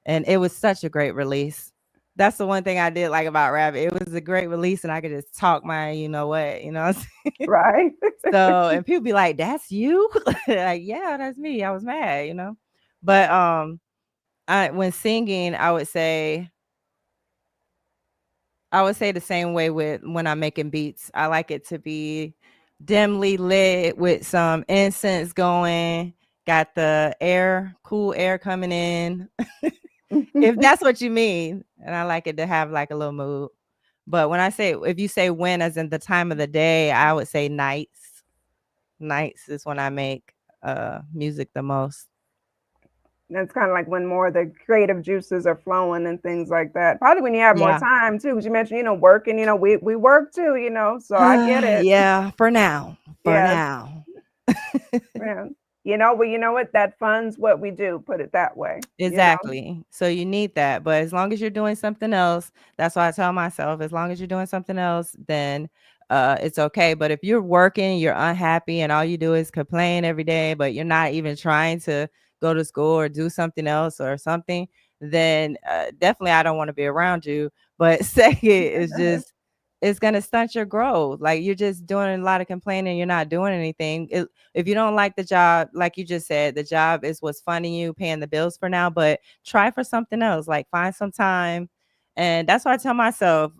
and it was such a great release. That's the one thing I did like about rap. It was a great release, and I could just talk my, what I'm saying? Right. So, and people be like, "That's you?" Like, yeah, that's me. I was mad. But when singing, I would say the same way with when I'm making beats. I like it to be dimly lit with some incense going, got the cool air coming in. If that's what you mean. And I like it to have like a little mood. But if you say when, as in the time of the day, I would say nights. Nights is when I make music the most. That's kind of like when more of the creative juices are flowing and things like that. Probably when you have more Yeah. time too, because you mentioned, working, we work too, so I get it. Yeah, for now. For Yeah, now. yeah. Well, you know what? That funds what we do, put it that way. Exactly. So you need that. But as long as you're doing something else, that's why I tell myself, as long as you're doing something else, then it's okay. But if you're working, you're unhappy, and all you do is complain every day, but you're not even trying to go to school or do something else or something, then definitely I don't want to be around you. But second is just it's gonna stunt your growth. Like you're just doing a lot of complaining, you're not doing anything. If you don't like the job, like you just said, the job is what's funding you, paying the bills for now, but try for something else, like find some time. And that's why I tell myself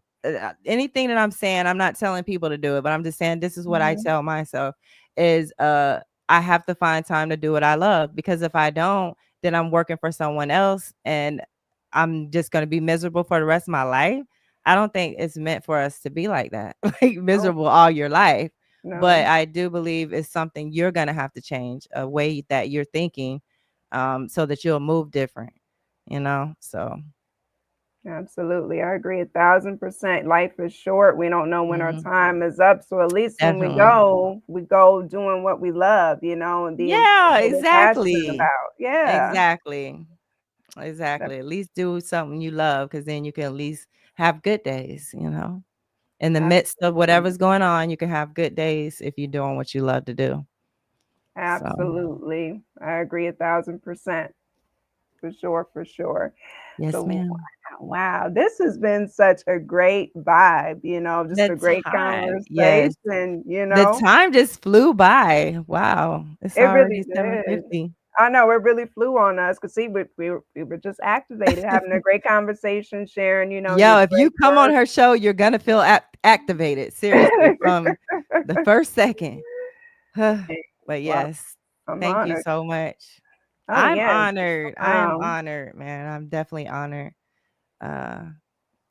anything that I'm saying, I'm not telling people to do it, but I'm just saying this is what I Mhm. tell myself is I have to find time to do what I love, because if I don't, then I'm working for someone else and I'm just going to be miserable for the rest of my life. I don't think it's meant for us to be like that, like No, miserable all your life. But no, I do believe it's something you're going to have to change, a way that you're thinking, so that you'll move different, So, absolutely. I agree 1,000%. Life is short. We don't know when our mhm, time is up. So at least when definitely. we go doing what we love, and being Yeah, what we're passionate exactly. about. Yeah. Exactly. That- Exactly. At least do something you love, because then you can at least have good days. In the midst of Absolutely. whatever's going on, you can have good days if you're doing what you love to do. So, Absolutely. I agree 1,000%. For sure, for sure. yes, So ma'am. wow, this has been such a great vibe, just The a great time, yes. conversation, The time just flew by. Wow. It's It really already did. 7:50. I know it really flew on us because see, we were just activated, having a great conversation, sharing, your Yo, if you great come on work. her show, you're gonna feel activated, seriously, from the first second. But Well, yes, I'm thank you honored. so much. Oh I'm yes, honored. I am um, honored, man. I'm definitely honored. Uh,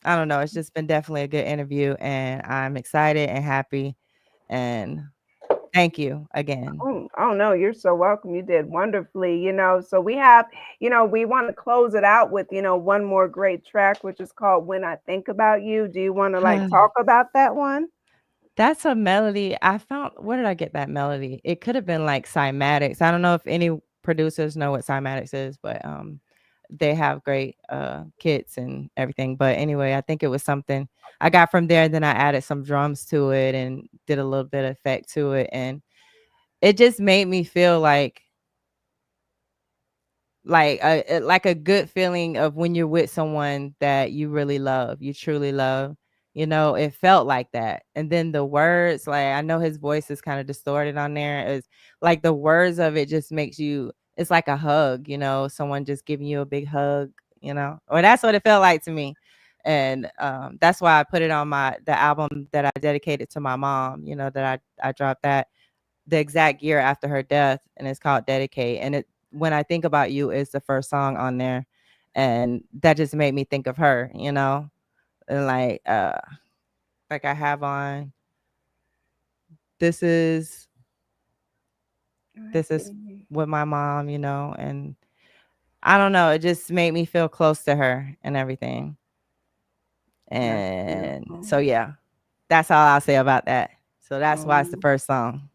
I don't know. It's just been definitely a good interview, and I'm excited and happy. And thank you again. oh no, you're so welcome. You did wonderfully. So we have, we want to close it out with, one more great track, which is called When I Think About You. Do you want to like talk about that one? That's a melody. I found, where did I get that melody? It could have been like cymatics. I don't know if any producers know what cymatics is, but they have great kits and everything. But anyway, I think it was something I got from there. Then I added some drums to it and did a little bit of effect to it. And it just made me feel like a good feeling of when you're with someone that you really love, you truly love. It felt like that. And then the words, like I know his voice is kind of distorted on there. It's like the words of it just makes you, it's like a hug, someone just giving you a big hug. Or that's what it felt like to me. And that's why I put it on the album that I dedicated to my mom, that I dropped that the exact year after her death, and it's called Dedicate. And it When I Think About You is the first song on there, and that just made me think of her. And like I have on, this is I this is see. with my mom, and I don't know, it just made me feel close to her and everything. That's And beautiful. so yeah, that's all I'll say about that. So that's why it's the Um, first song.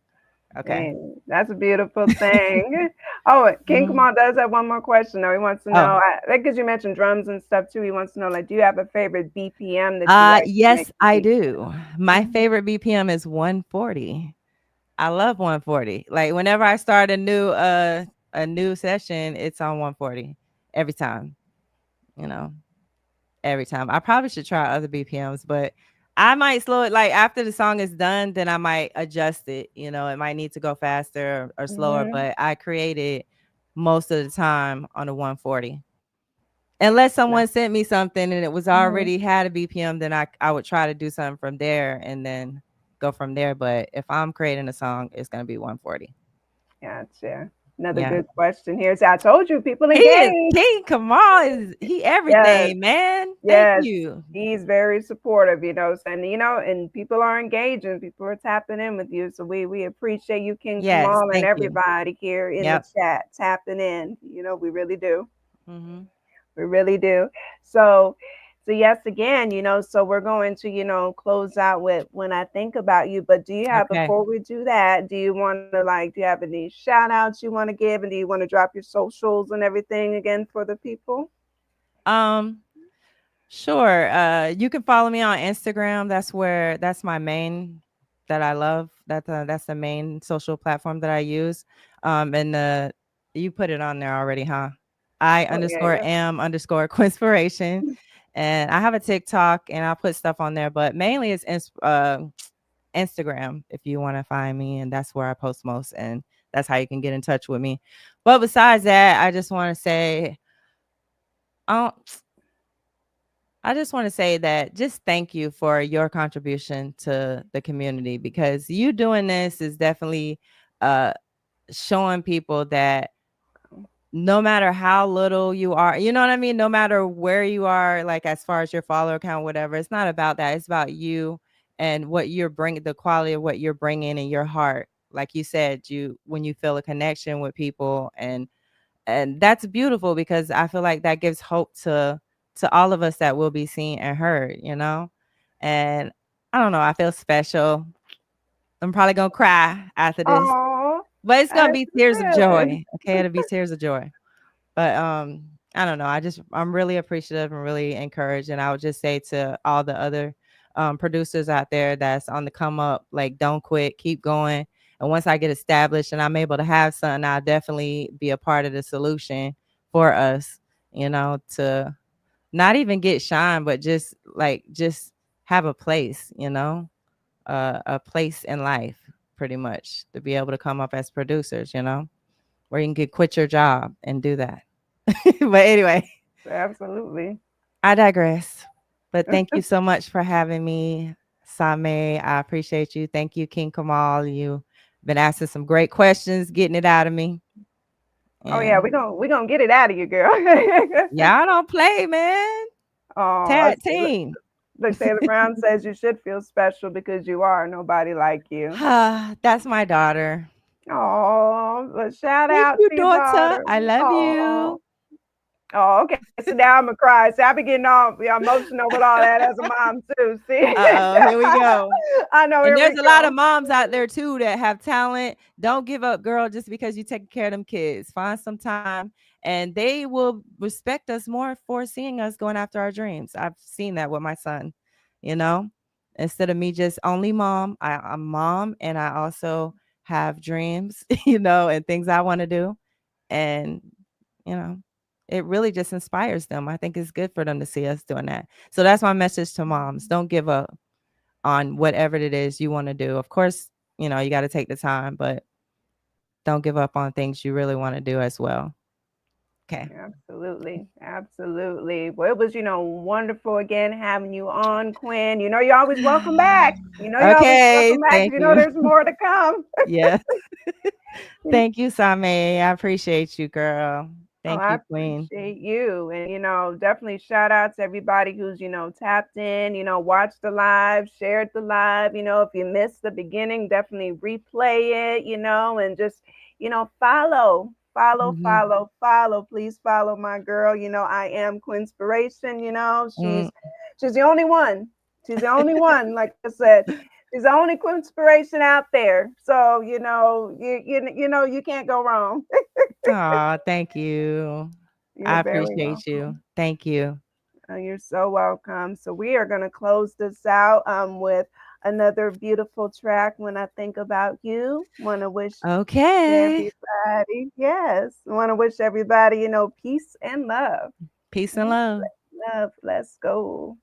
Okay. Dang, that's a beautiful thing. Oh, King Mhm. Kamal does have one more question though. He wants to Oh, know, because you mentioned drums and stuff too. He wants to know, like, do you have a favorite BPM that you like to make yes, the I beat? do. My Mhm. favorite BPM is 140. I love 140. Like whenever I start a new session, it's on 140 every time, you know, every time. I probably should try other BPMs, but I might slow it like after the song is done, then I might adjust it. It might need to go faster or slower, Mhm. but I create it most of the time on a 140. Unless Yeah. someone sent me something and it was Mhm. already had a BPM, then I would try to do something from there and then go from there. But if I'm creating a song, it's gonna be 140. Gotcha. Another Yeah. good question here. So I told you, people He is engaged. King Kamal is he Yes, everything, man. Thank yes. you. He's very supportive, and and people are engaging, people are tapping in with you. So we appreciate you, King Yes, Kamal, and thank you. everybody here in the Yep. chat tapping in. We really do. Hmm. We really do. So, yes, again, so we're going to, close out with when I think about you. But do you have, Okay. before we do that, do you want to do you have any shout outs you want to give? And do you want to drop your socials and everything again for the people? Um, sure. You can follow me on Instagram. That's my main that I love. That's the main social platform that I use. And you put it on there already, huh? I Oh, yeah, underscore yeah. am underscore Quinspiration. And I have a TikTok and I'll put stuff on there, but mainly it's Instagram if you want to find me, and that's where I post most, and that's how you can get in touch with me. But besides that, um, I just want to say that just thank you for your contribution to the community, because you doing this is definitely uh showing people that no matter how little you are, you know what I mean? No matter where you are, like as far as your follower count, whatever, it's not about that. It's about you and what you're bringing, the quality of what you're bringing in your heart. Like you said, when you feel a connection with people, and that's beautiful, because I feel like that gives hope to all of us that will be seen and heard, And I don't know, I feel special. I'm probably gonna cry after this, Oh, but it's gonna that's be the tears of feeling. joy. Okay, it'll be tears of joy. But I don't know. I'm really appreciative and really encouraged. And I would just say to all the other producers out there that's on the come up, like don't quit, keep going. And once I get established and I'm able to have something, I'll definitely be a part of the solution for us, to not even get shine, but just have a place, a place in life, pretty much, to be able to come up as producers, where you can quit your job and do that. But anyway, Absolutely. I digress. But thank you so much for having me, Same. I appreciate you. Thank you, King Kamal. You've been asking some great questions, getting it out of me. Oh yeah, And we gonna get it out of you, girl. y'all don't play, man. Oh, Tag team. look, Taylor Brown says you should feel special because you are nobody like you. That's my daughter. Oh, but shout Thank out you, to your daughter. daughter. I love Oh, you. oh, okay. So now I'm gonna cry. See, I be getting all emotional with all that as a mom too. See, Uh-oh, here we go. I know. And Here there's we a lot of go. moms out there too that have talent. Don't give up, girl, just because you take care of them kids. Find some time, and they will respect us more for seeing us going after our dreams. I've seen that with my son, you know. Instead of me just only mom, I'm mom, and I also have dreams, and things I want to do. And, you know, it really just inspires them. I think it's good for them to see us doing that. So that's my message to moms. Don't give up on whatever it is you want to do. Of course, you got to take the time, but don't give up on things you really want to do as well. Okay. Absolutely, absolutely. Well, it was, wonderful again having you on, Quinn. You're always welcome back. You're always Okay. welcome back. Thank you. There's more to come. Yeah. Thank you, Same. I appreciate you, girl. Oh, Thank I you, Queen. appreciate you. And, definitely shout out to everybody who's, tapped in, watched the live, shared the live. If you missed the beginning, definitely replay it, and just, follow, follow, Hmm. follow, follow. Please follow my girl. I am Quinspiration, Mm. she's the only one. She's the only one, like I said. She's the only Quinspiration out there. So, you can't go wrong. Aw, thank you. You're I very appreciate you. welcome. Thank you. You're so welcome. So we are going to close this out with another beautiful track. When I think about you, want to wish Okay. everybody, yes, want to wish everybody, peace and love. Peace and Peace, love. love. Let's go.